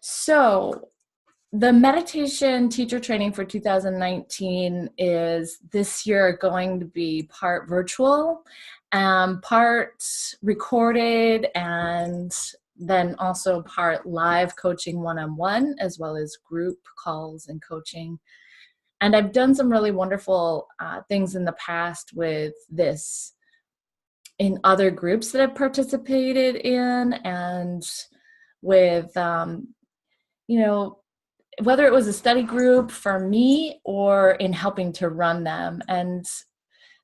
So the meditation teacher training for 2019 is this year going to be part virtual, part recorded, and then also part live coaching one-on-one, as well as group calls and coaching. And I've done some really wonderful things in the past with this in other groups that I've participated in, and with, whether it was a study group for me or in helping to run them. And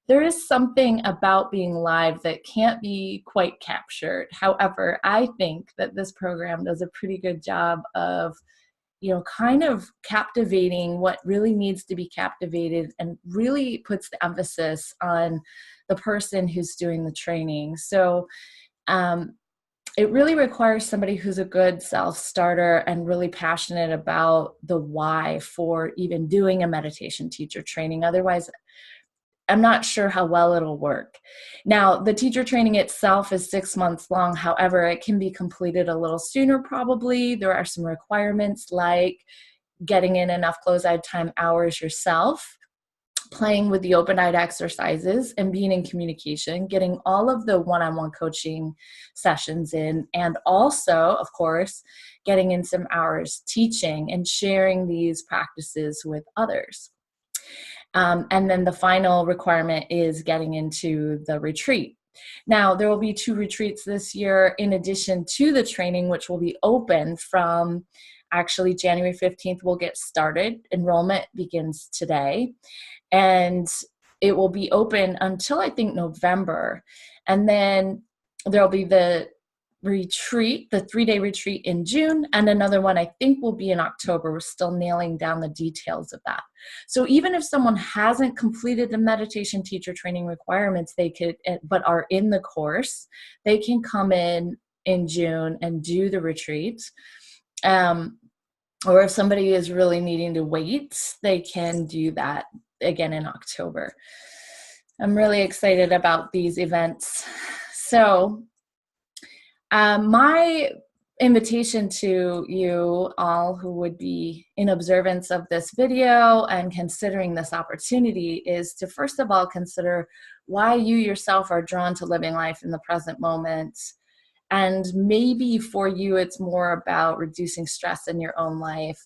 there is something about being live that can't be quite captured. However, I think that this program does a pretty good job of, kind of captivating what really needs to be captivated, and really puts the emphasis on the person who's doing the training. So it really requires somebody who's a good self-starter and really passionate about the why for even doing a meditation teacher training. Otherwise, I'm not sure how well it'll work. Now, the teacher training itself is 6 months long. However, it can be completed a little sooner probably. There are some requirements like getting in enough close-eyed time hours yourself, playing with the open-eyed exercises, and being in communication, getting all of the one-on-one coaching sessions in, and also, of course, getting in some hours teaching and sharing these practices with others. And then the final requirement is getting into the retreat. Now, there will be 2 retreats this year in addition to the training, which will be open from actually January 15th. We'll get started. Enrollment begins today. And it will be open until I think November. And then there'll be the retreat, the 3-day retreat in June, and another one I think will be in October. We're still nailing down the details of that. So even if someone hasn't completed the meditation teacher training requirements, they could, but are in the course, they can come in June and do the retreat. Or if somebody is really needing to wait, they can do that again in October. I'm really excited about these events. So my invitation to you all who would be in observance of this video and considering this opportunity is to first of all consider why you yourself are drawn to living life in the present moment. And maybe for you, it's more about reducing stress in your own life.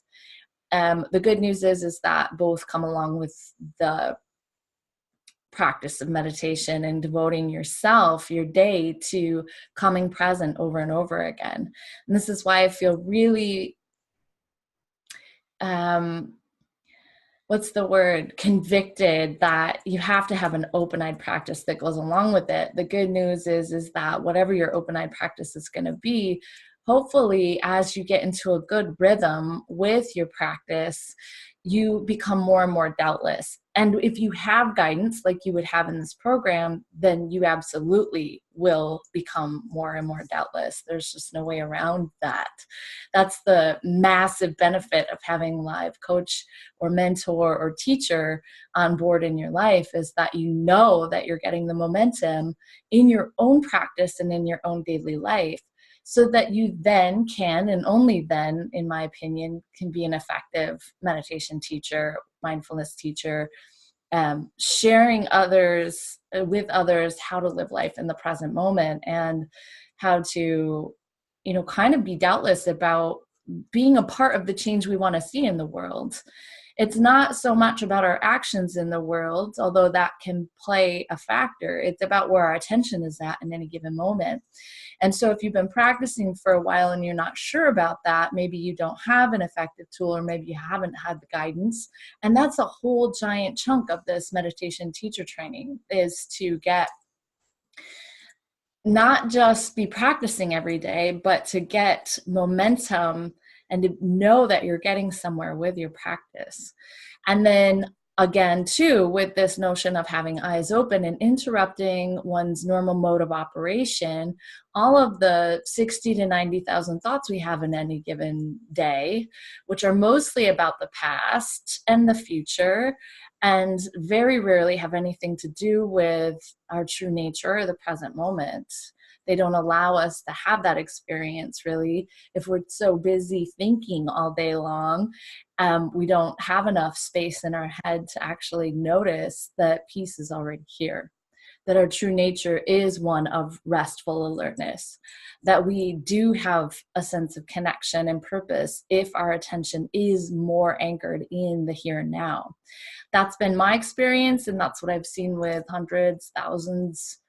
The good news is that both come along with the practice of meditation and devoting yourself, your day, to coming present over and over again. And this is why I feel really, convicted that you have to have an open-eyed practice that goes along with it. The good news is that whatever your open-eyed practice is going to be, hopefully as you get into a good rhythm with your practice, you become more and more doubtless. And if you have guidance like you would have in this program, then you absolutely will become more and more doubtless. There's just no way around that. That's the massive benefit of having a live coach or mentor or teacher on board in your life, is that you know that you're getting the momentum in your own practice and in your own daily life, so that you then can, and only then, in my opinion, can be an effective meditation teacher, mindfulness teacher, sharing with others how to live life in the present moment, and how to, kind of be doubtless about being a part of the change we want to see in the world. It's not so much about our actions in the world, although that can play a factor. It's about where our attention is at in any given moment. And so if you've been practicing for a while and you're not sure about that, maybe you don't have an effective tool, or maybe you haven't had the guidance. And that's a whole giant chunk of this meditation teacher training, is to get, not just be practicing every day, but to get momentum and to know that you're getting somewhere with your practice. And then again, too, with this notion of having eyes open and interrupting one's normal mode of operation, all of the 60 to 90,000 thoughts we have in any given day, which are mostly about the past and the future, and very rarely have anything to do with our true nature or the present moment. They don't allow us to have that experience, really. If we're so busy thinking all day long, we don't have enough space in our head to actually notice that peace is already here, that our true nature is one of restful alertness, that we do have a sense of connection and purpose if our attention is more anchored in the here and now. That's been my experience, and that's what I've seen with hundreds, thousands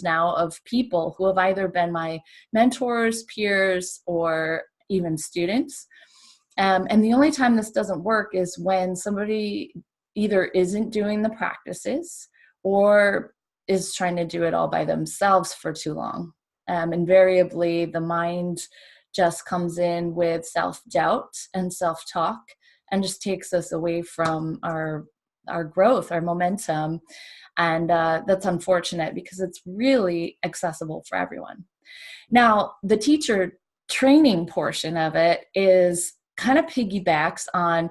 now of people who have either been my mentors, peers, or even students. And the only time this doesn't work is when somebody either isn't doing the practices or is trying to do it all by themselves for too long. Invariably, the mind just comes in with self-doubt and self-talk and just takes us away from our growth, our momentum. And that's unfortunate because it's really accessible for everyone. Now, the teacher training portion of it is kind of piggybacks on,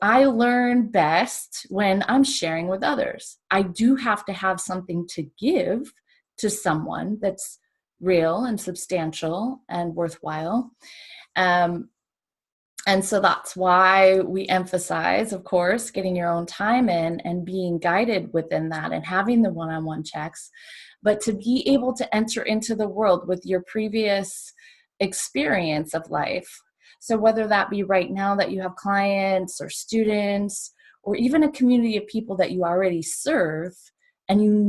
I learn best when I'm sharing with others. I do have to have something to give to someone that's real and substantial and worthwhile. And so that's why we emphasize, of course, getting your own time in and being guided within that and having the one-on-one checks, but to be able to enter into the world with your previous experience of life. So whether that be right now that you have clients or students, or even a community of people that you already serve, and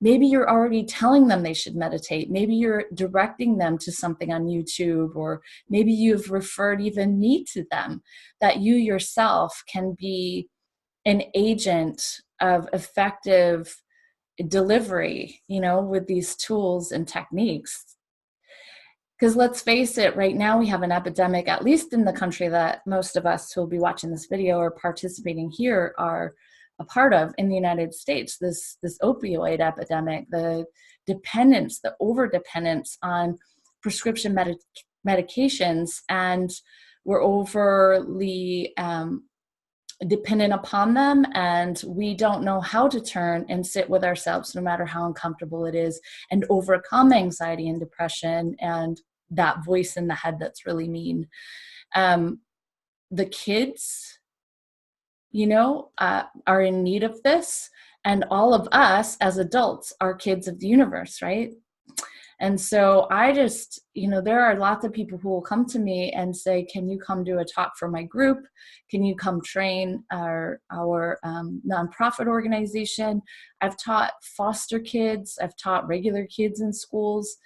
maybe you're already telling them they should meditate, maybe you're directing them to something on YouTube, or maybe you've referred even me to them, that you yourself can be an agent of effective delivery, with these tools and techniques. Because let's face it, right now we have an epidemic, at least in the country that most of us who will be watching this video or participating here are a part of in the United States, this opioid epidemic, the dependence, the over-dependence on prescription medications, and we're overly dependent upon them, and we don't know how to turn and sit with ourselves no matter how uncomfortable it is, and overcome anxiety and depression and that voice in the head that's really mean. The kids, are in need of this, and all of us as adults are kids of the universe, right? And so I just, there are lots of people who will come to me and say, can you come do a talk for my group? Can you come train our nonprofit organization? I've taught foster kids. I've taught regular kids in schools.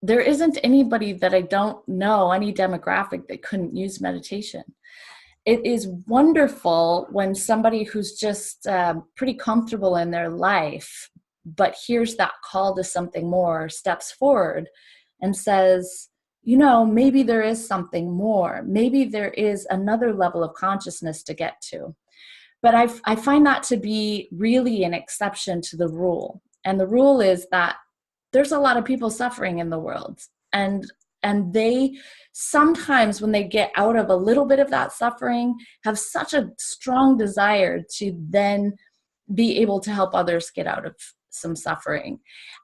There isn't anybody that I don't know, any demographic, that couldn't use meditation. It is wonderful when somebody who's just pretty comfortable in their life, but hears that call to something more, steps forward and says, maybe there is something more. Maybe there is another level of consciousness to get to. But I find that to be really an exception to the rule. And the rule is that there's a lot of people suffering in the world. And they sometimes, when they get out of a little bit of that suffering, have such a strong desire to then be able to help others get out of some suffering.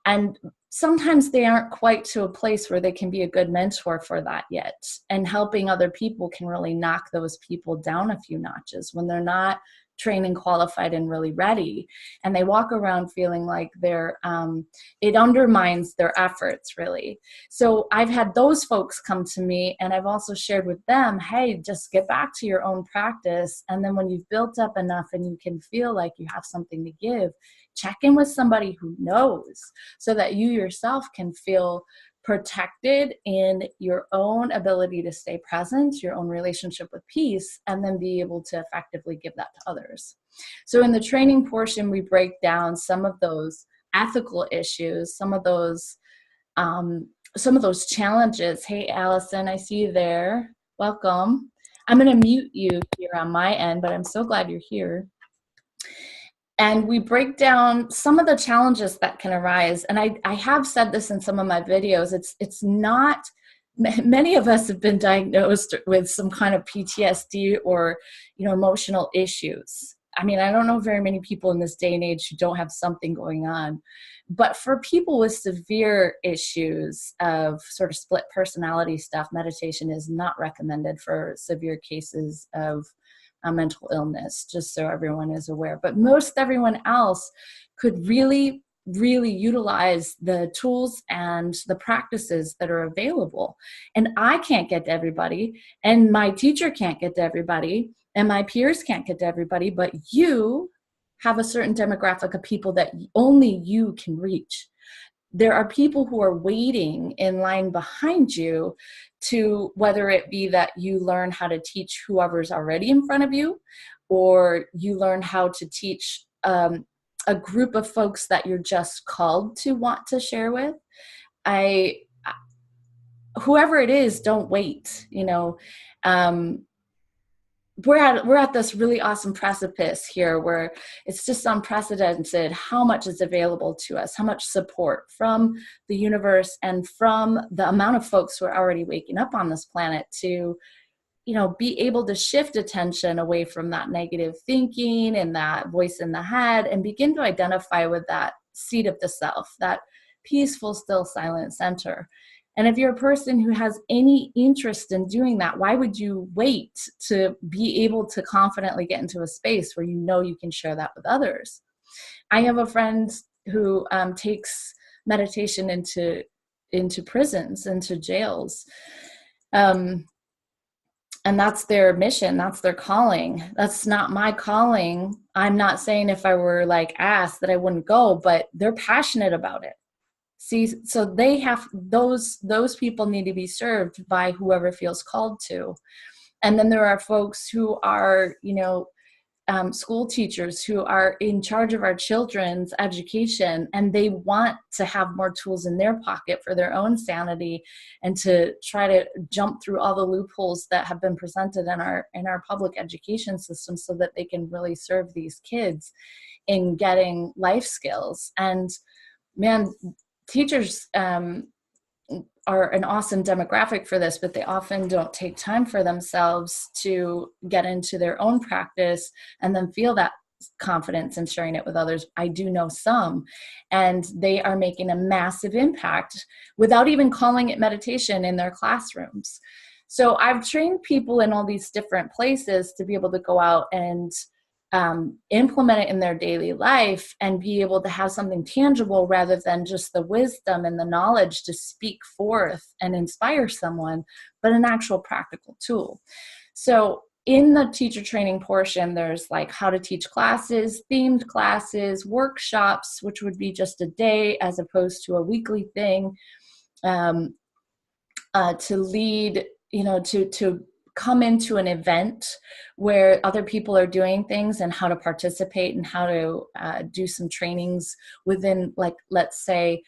And sometimes they aren't quite to a place where they can be a good mentor for that yet. And helping other people can really knock those people down a few notches when they're not trained and qualified and really ready. And they walk around feeling like it undermines their efforts, really. So I've had those folks come to me, and I've also shared with them, hey, just get back to your own practice. And then when you've built up enough and you can feel like you have something to give, check in with somebody who knows, so that you yourself can feel protected in your own ability to stay present, your own relationship with peace, and then be able to effectively give that to others. So in the training portion, we break down some of those ethical issues, some of those challenges. Hey, Allison, I see you there. Welcome. I'm going to mute you here on my end, but I'm so glad you're here. And we break down some of the challenges that can arise. And I have said this in some of my videos. It's not, many of us have been diagnosed with some kind of PTSD or, emotional issues. I mean, I don't know very many people in this day and age who don't have something going on. But for people with severe issues of sort of split personality stuff, meditation is not recommended for severe cases of mental illness, just so everyone is aware. But most everyone else could really, really utilize the tools and the practices that are available. And I can't get to everybody, and my teacher can't get to everybody, and my peers can't get to everybody, but you have a certain demographic of people that only you can reach. There are people who are waiting in line behind you to, whether it be that you learn how to teach whoever's already in front of you, or you learn how to teach a group of folks that you're just called to want to share with. Whoever it is, don't wait. We're at this really awesome precipice here where it's just unprecedented how much is available to us, how much support from the universe and from the amount of folks who are already waking up on this planet to, be able to shift attention away from that negative thinking and that voice in the head and begin to identify with that seat of the self, that peaceful, still, silent center. And if you're a person who has any interest in doing that, why would you wait to be able to confidently get into a space where you can share that with others? I have a friend who takes meditation into prisons, into jails. And that's their mission. That's their calling. That's not my calling. I'm not saying if I were asked that I wouldn't go, but they're passionate about it. See, so they have those people need to be served by whoever feels called to. And then there are folks who are, school teachers who are in charge of our children's education, and they want to have more tools in their pocket for their own sanity and to try to jump through all the loopholes that have been presented in our public education system so that they can really serve these kids in getting life skills. And man, teachers are an awesome demographic for this, but they often don't take time for themselves to get into their own practice and then feel that confidence in sharing it with others. I do know some, and they are making a massive impact without even calling it meditation in their classrooms. So I've trained people in all these different places to be able to go out and implement it in their daily life and be able to have something tangible rather than just the wisdom and the knowledge to speak forth and inspire someone, but an actual practical tool. So in the teacher training portion, there's how to teach classes, themed classes, workshops, which would be just a day as opposed to a weekly thing, to lead, to come into an event where other people are doing things and how to participate and how to do some trainings within, let's say,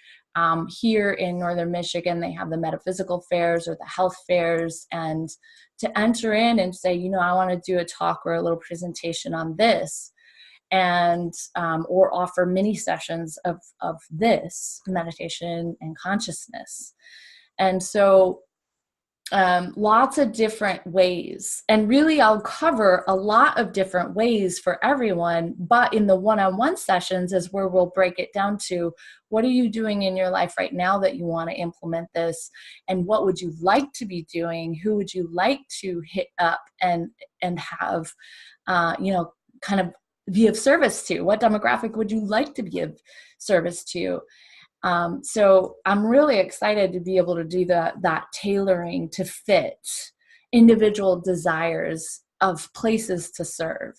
here in Northern Michigan, they have the metaphysical fairs or the health fairs, and to enter in and say, I want to do a talk or a little presentation on this, and or offer mini sessions of this meditation and consciousness. And so lots of different ways, and really I'll cover a lot of different ways for everyone, but in the one-on-one sessions is where we'll break it down to what are you doing in your life right now that you want to implement this, and what would you like to be doing, who would you like to hit up and have kind of be of service to, what demographic would you like to be of service to. So I'm really excited to be able to do that tailoring to fit individual desires of places to serve.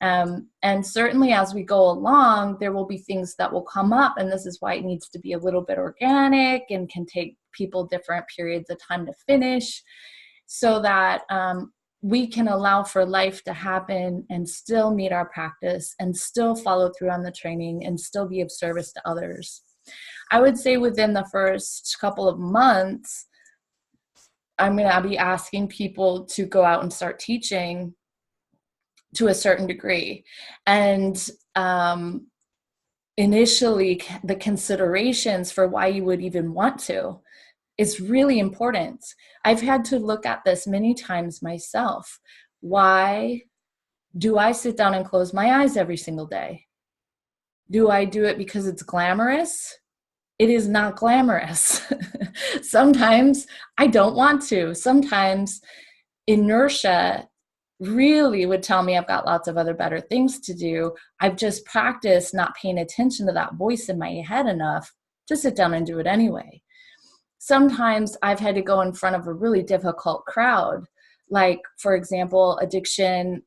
And certainly as we go along, there will be things that will come up, and this is why it needs to be a little bit organic and can take people different periods of time to finish, so that we can allow for life to happen and still meet our practice and still follow through on the training and still be of service to others. I would say within the first couple of months, I'm going to be asking people to go out and start teaching to a certain degree. And initially, the considerations for why you would even want to is really important. I've had to look at this many times myself. Why Do I sit down and close my eyes every single day? Do I do it because it's glamorous? It is not glamorous. Sometimes I don't want to. Sometimes inertia really would tell me I've got lots of other better things to do. I've just practiced not paying attention to that voice in my head enough to sit down and do it anyway. Sometimes I've had to go in front of a really difficult crowd, like, for example, addiction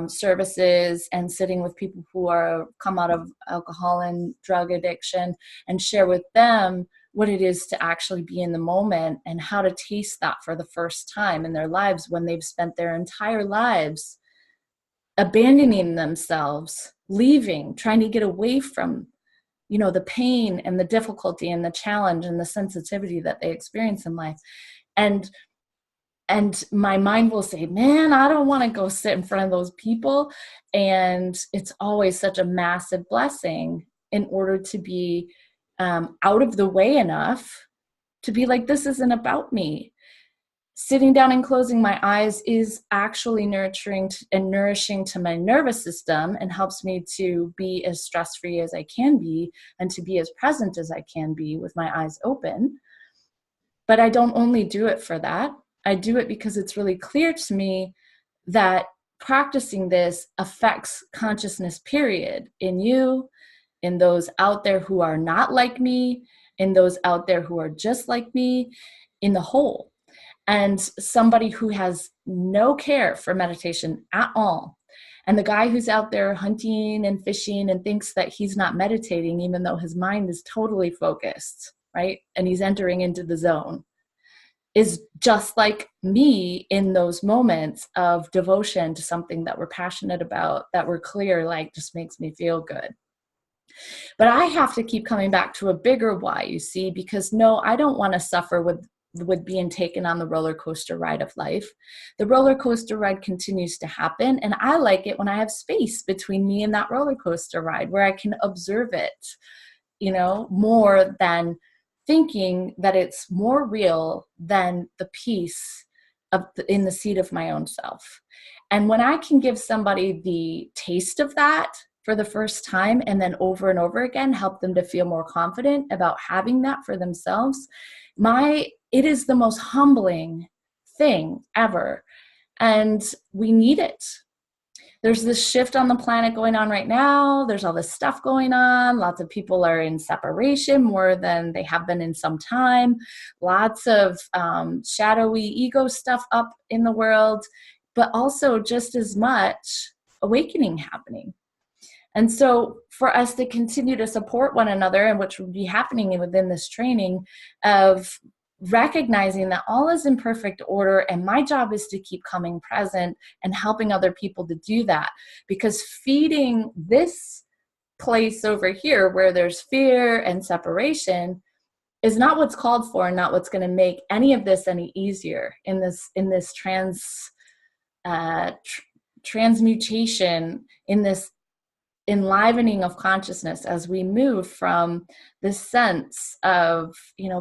services, and sitting with people who are come out of alcohol and drug addiction, and share with them what it is to actually be in the moment and how to taste that for the first time in their lives when they've spent their entire lives abandoning themselves, leaving, trying to get away from, the pain and the difficulty and the challenge and the sensitivity that they experience in life. And my mind will say, man, I don't want to go sit in front of those people. And it's always such a massive blessing in order to be out of the way enough to be like, this isn't about me. Sitting down and closing my eyes is actually nurturing and nourishing to my nervous system, and helps me to be as stress-free as I can be and to be as present as I can be with my eyes open. But I don't only do it for that. I do it because it's really clear to me that practicing this affects consciousness, period, in you, in those out there who are not like me, in those out there who are just like me, in the whole. And somebody who has no care for meditation at all, and the guy who's out there hunting and fishing and thinks that he's not meditating, even though his mind is totally focused, right? And he's entering into the zone, is just like me in those moments of devotion to something that we're passionate about, that we're clear, like, just makes me feel good. But I have to keep coming back to a bigger why, you see, because no, I don't want to suffer with being taken on the roller coaster ride of life. The roller coaster ride continues to happen, and I like it when I have space between me and that roller coaster ride where I can observe it, more than thinking that it's more real than the peace in the seat of my own self. And when I can give somebody the taste of that for the first time, and then over and over again, help them to feel more confident about having that for themselves, it is the most humbling thing ever. And we need it. There's this shift on the planet going on right now. There's all this stuff going on. Lots of people are in separation more than they have been in some time. Lots of shadowy ego stuff up in the world, but also just as much awakening happening. And so for us to continue to support one another, and which would be happening within this training, of recognizing that all is in perfect order, and my job is to keep coming present and helping other people to do that, because feeding this place over here where there's fear and separation is not what's called for, and not what's going to make any of this any easier in this transmutation, in this enlivening of consciousness, as we move from this sense of,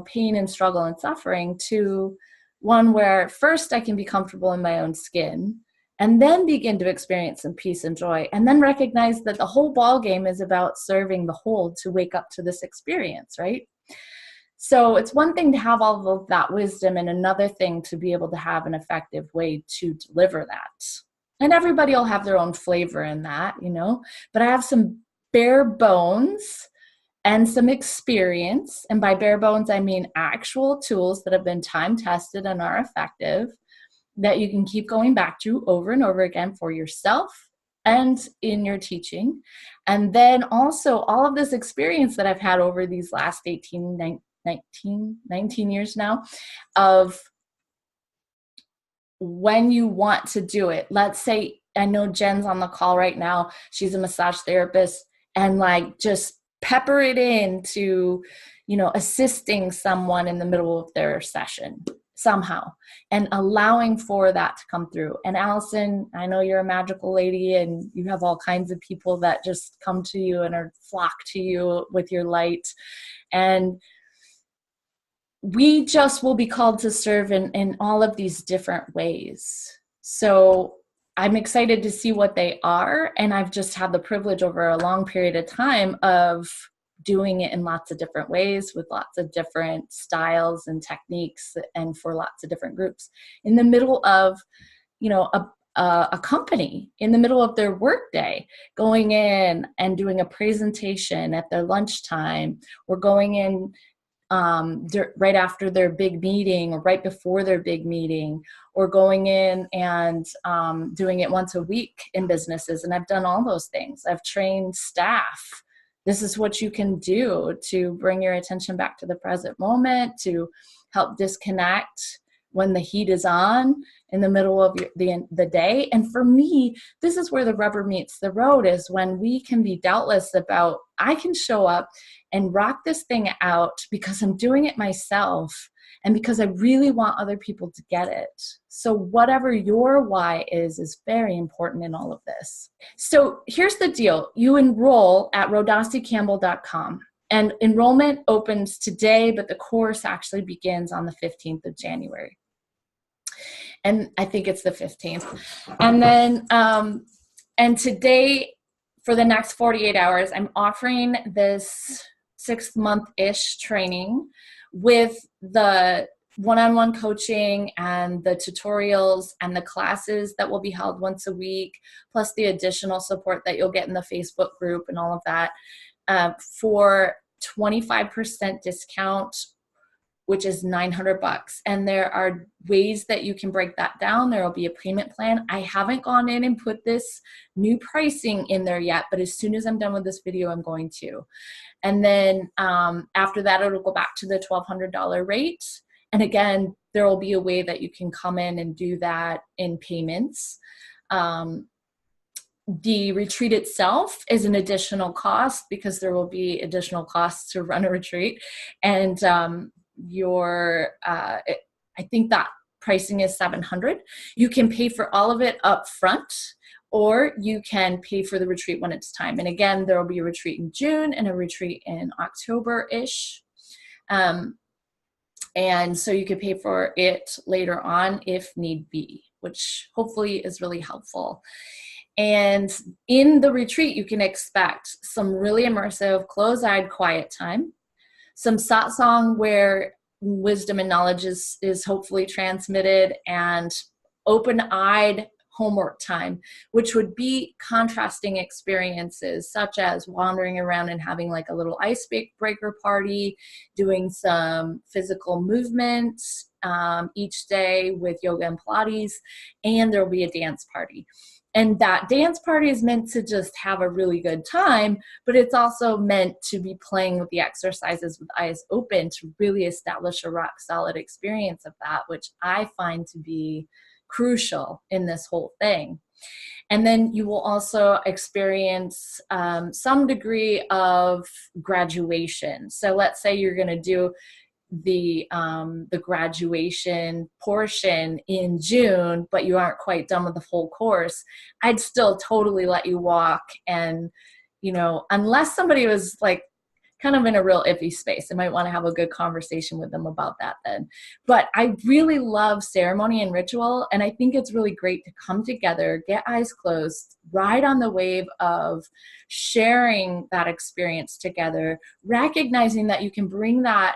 pain and struggle and suffering, to one where first I can be comfortable in my own skin, and then begin to experience some peace and joy, and then recognize that the whole ball game is about serving the whole to wake up to this experience, right? So it's one thing to have all of that wisdom, and another thing to be able to have an effective way to deliver that. And everybody will have their own flavor in that, but I have some bare bones and some experience. And by bare bones, I mean actual tools that have been time tested and are effective, that you can keep going back to over and over again for yourself and in your teaching. And then also all of this experience that I've had over these last 19 years now, of when you want to do it. Let's say, I know Jen's on the call right now. She's a massage therapist, and just pepper it into, assisting someone in the middle of their session somehow, and allowing for that to come through. And Allison, I know you're a magical lady, and you have all kinds of people that just come to you and are flock to you with your light. And we just will be called to serve in all of these different ways. So I'm excited to see what they are. And I've just had the privilege over a long period of time of doing it in lots of different ways with lots of different styles and techniques and for lots of different groups in the middle of, a company, in the middle of their workday, going in and doing a presentation at their lunchtime, or going in right after their big meeting or right before their big meeting, or going in and doing it once a week in businesses. And I've done all those things. I've trained staff. This is what you can do to bring your attention back to the present moment, to help disconnect when the heat is on in the middle of the day. And for me, this is where the rubber meets the road, is when we can be doubtless about, I can show up and rock this thing out because I'm doing it myself and because I really want other people to get it. So whatever your why is very important in all of this. So here's the deal. You enroll at rodasicampbell.com. And enrollment opens today, but the course actually begins on the 15th of January. And I think it's the 15th. And then, and today, for the next 48 hours, I'm offering this 6-month-ish training with the one-on-one coaching and the tutorials and the classes that will be held once a week, plus the additional support that you'll get in the Facebook group and all of that, for 25% discount, which is $900. And there are ways that you can break that down. There will be a payment plan. I haven't gone in and put this new pricing in there yet, but as soon as I'm done with this video, I'm going to. And then after that, it'll go back to the $1,200 rate. And again, there will be a way that you can come in and do that in payments. The retreat itself is an additional cost because there will be additional costs to run a retreat. And I think that pricing is $700. You can pay for all of it up front, or you can pay for the retreat when it's time. And again, there will be a retreat in June and a retreat in October-ish. And so you could pay for it later on if need be, which hopefully is really helpful. And in the retreat, you can expect some really immersive, close-eyed quiet time, some satsang where wisdom and knowledge is hopefully transmitted, and open-eyed homework time, which would be contrasting experiences such as wandering around and having like a little icebreaker party, doing some physical movement each day with yoga and Pilates, and there will be a dance party. And that dance party is meant to just have a really good time, but it's also meant to be playing with the exercises with eyes open to really establish a rock solid experience of that, which I find to be crucial in this whole thing. And then you will also experience some degree of graduation. So let's say you're going to do the graduation portion in June, but you aren't quite done with the full course. I'd still totally let you walk, and unless somebody was like kind of in a real iffy space, I might want to have a good conversation with them about that then. But I really love ceremony and ritual, and I think it's really great to come together, get eyes closed, ride on the wave of sharing that experience together, recognizing that you can bring that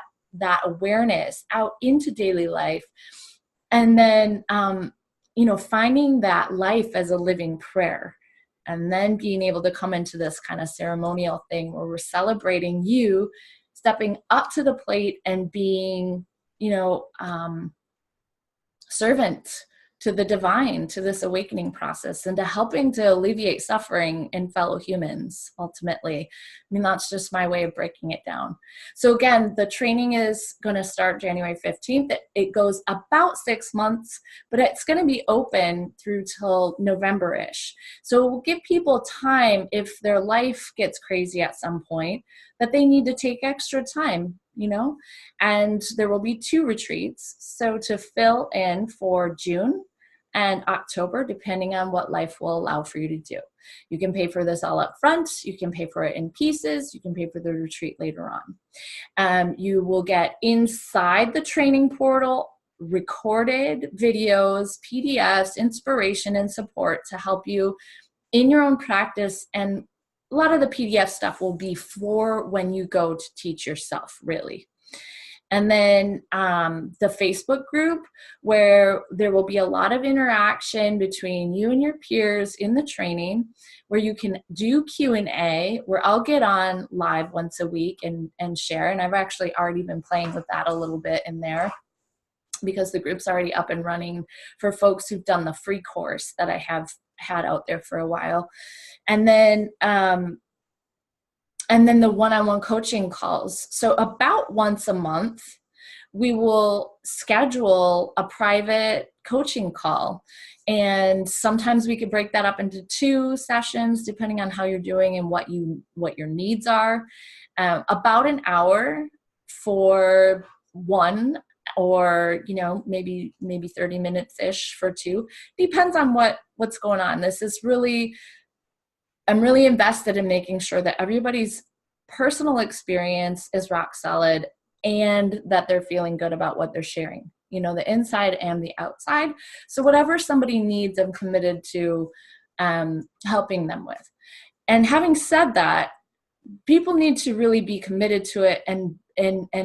awareness out into daily life, and then finding that life as a living prayer, and then being able to come into this kind of ceremonial thing where we're celebrating you stepping up to the plate and being servant to the divine, to this awakening process, and to helping to alleviate suffering in fellow humans, ultimately. I mean, that's just my way of breaking it down. So again, the training is going to start January 15th. It goes about 6 months, but it's going to be open through till November-ish. So it will give people time, if their life gets crazy at some point, that they need to take extra time, and there will be 2 retreats. So to fill in for June and October, depending on what life will allow for you to do. You can pay for this all up front. You can pay for it in pieces. You can pay for the retreat later on. You will get inside the training portal recorded videos, PDFs, inspiration, and support to help you in your own practice. And a lot of the PDF stuff will be for when you go to teach yourself, really. And then the Facebook group, where there will be a lot of interaction between you and your peers in the training, where you can do Q&A, where I'll get on live once a week and share. And I've actually already been playing with that a little bit in there, because the group's already up and running for folks who've done the free course that I have had out there for a while. And then the one-on-one coaching calls. So about once a month, we will schedule a private coaching call. And sometimes we could break that up into 2 sessions, depending on how you're doing and what your needs are. About an hour for one, or maybe 30 minutes-ish for 2. Depends on what's going on. I'm really invested in making sure that everybody's personal experience is rock solid and that they're feeling good about what they're sharing, the inside and the outside. So whatever somebody needs, I'm committed to helping them with. And having said that, people need to really be committed to it and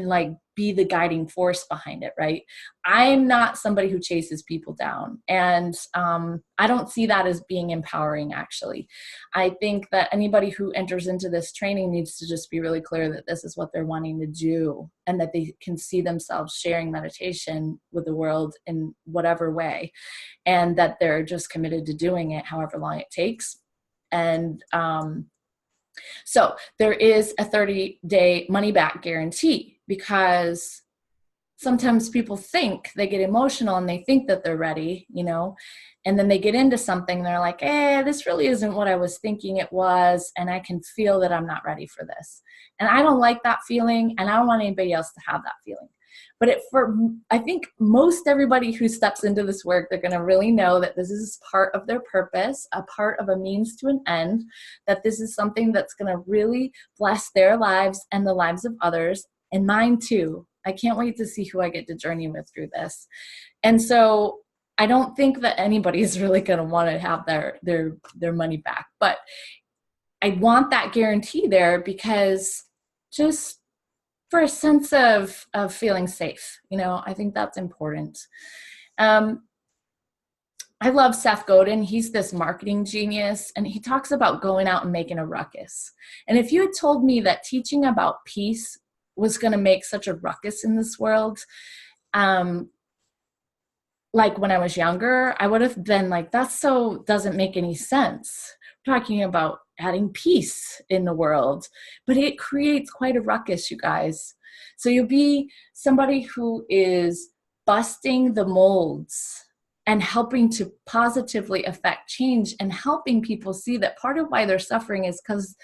like be the guiding force behind it, right? I'm not somebody who chases people down, and I don't see that as being empowering, actually. I think that anybody who enters into this training needs to just be really clear that this is what they're wanting to do, and that they can see themselves sharing meditation with the world in whatever way, and that they're just committed to doing it however long it takes. And so there is a 30-day money-back guarantee, because sometimes people think, they get emotional and they think that they're ready, and then they get into something, they're like, this really isn't what I was thinking it was, and I can feel that I'm not ready for this. And I don't like that feeling, and I don't want anybody else to have that feeling. But I think most everybody who steps into this work, they're going to really know that this is part of their purpose, a part of a means to an end, that this is something that's going to really bless their lives and the lives of others, and mine too. I can't wait to see who I get to journey with through this. And so I don't think that anybody is really going to want to have their money back. But I want that guarantee there, because just for a sense of feeling safe, I think that's important. I love Seth Godin. He's this marketing genius, and he talks about going out and making a ruckus. And if you had told me that teaching about peace was going to make such a ruckus in this world, like when I was younger, I would have been like, doesn't make any sense. We're talking about adding peace in the world, but it creates quite a ruckus, you guys. So you'll be somebody who is busting the molds and helping to positively affect change, and helping people see that part of why they're suffering is because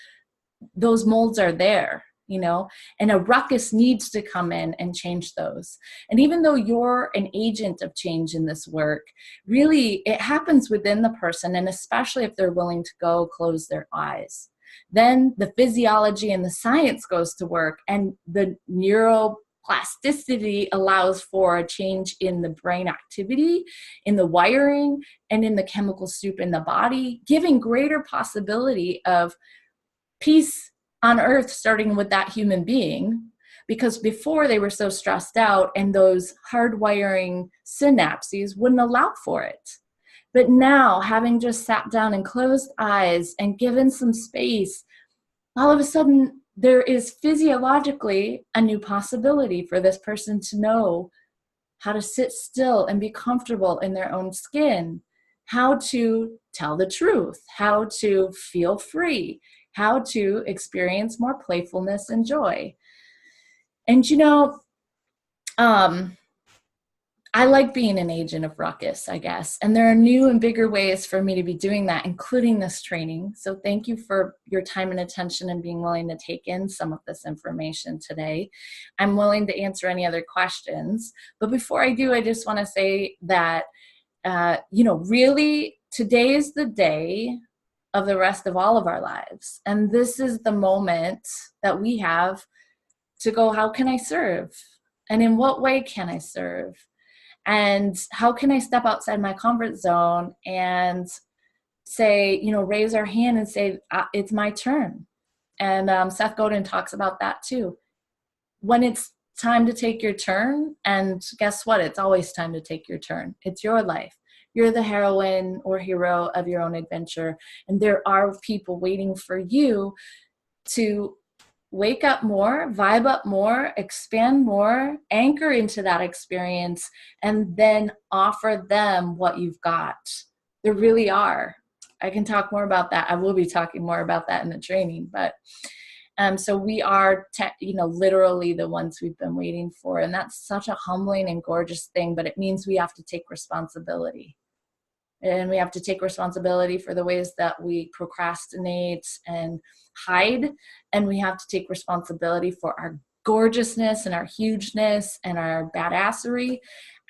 those molds are there, and a ruckus needs to come in and change those. And even though you're an agent of change in this work, really it happens within the person, and especially if they're willing to go close their eyes. Then the physiology and the science goes to work, and the neuroplasticity allows for a change in the brain activity, in the wiring, and in the chemical soup in the body, giving greater possibility of peace on earth, starting with that human being, because before they were so stressed out and those hardwiring synapses wouldn't allow for it. But now, having just sat down and closed eyes and given some space, all of a sudden there is physiologically a new possibility for this person to know how to sit still and be comfortable in their own skin, how to tell the truth, how to feel free, how to experience more playfulness and joy. And I like being an agent of ruckus, I guess. And there are new and bigger ways for me to be doing that, including this training. So thank you for your time and attention and being willing to take in some of this information today. I'm willing to answer any other questions. But before I do, I just want to say that, really, today is the day of the rest of all of our lives. And this is the moment that we have to go, how can I serve? And in what way can I serve? And how can I step outside my comfort zone and say, raise our hand and say, it's my turn. And Seth Godin talks about that too. When it's time to take your turn, and guess what? It's always time to take your turn. It's your life. You're the heroine or hero of your own adventure. And there are people waiting for you to wake up more, vibe up more, expand more, anchor into that experience, and then offer them what you've got. There really are. I can talk more about that. I will be talking more about that in the training, but so we are, literally the ones we've been waiting for. And that's such a humbling and gorgeous thing, but it means we have to take responsibility. And we have to take responsibility for the ways that we procrastinate and hide. And we have to take responsibility for our gorgeousness and our hugeness and our badassery.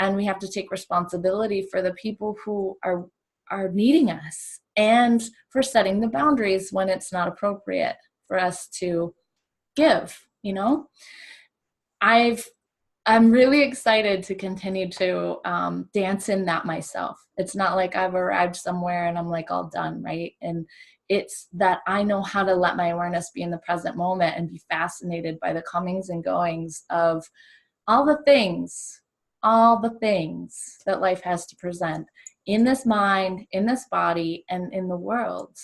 And we have to take responsibility for the people who are needing us, and for setting the boundaries when it's not appropriate for us to give. I'm really excited to continue to dance in that myself. It's not like I've arrived somewhere and I'm like all done, right? And it's that I know how to let my awareness be in the present moment and be fascinated by the comings and goings of all the things that life has to present in this mind, in this body, and in the world.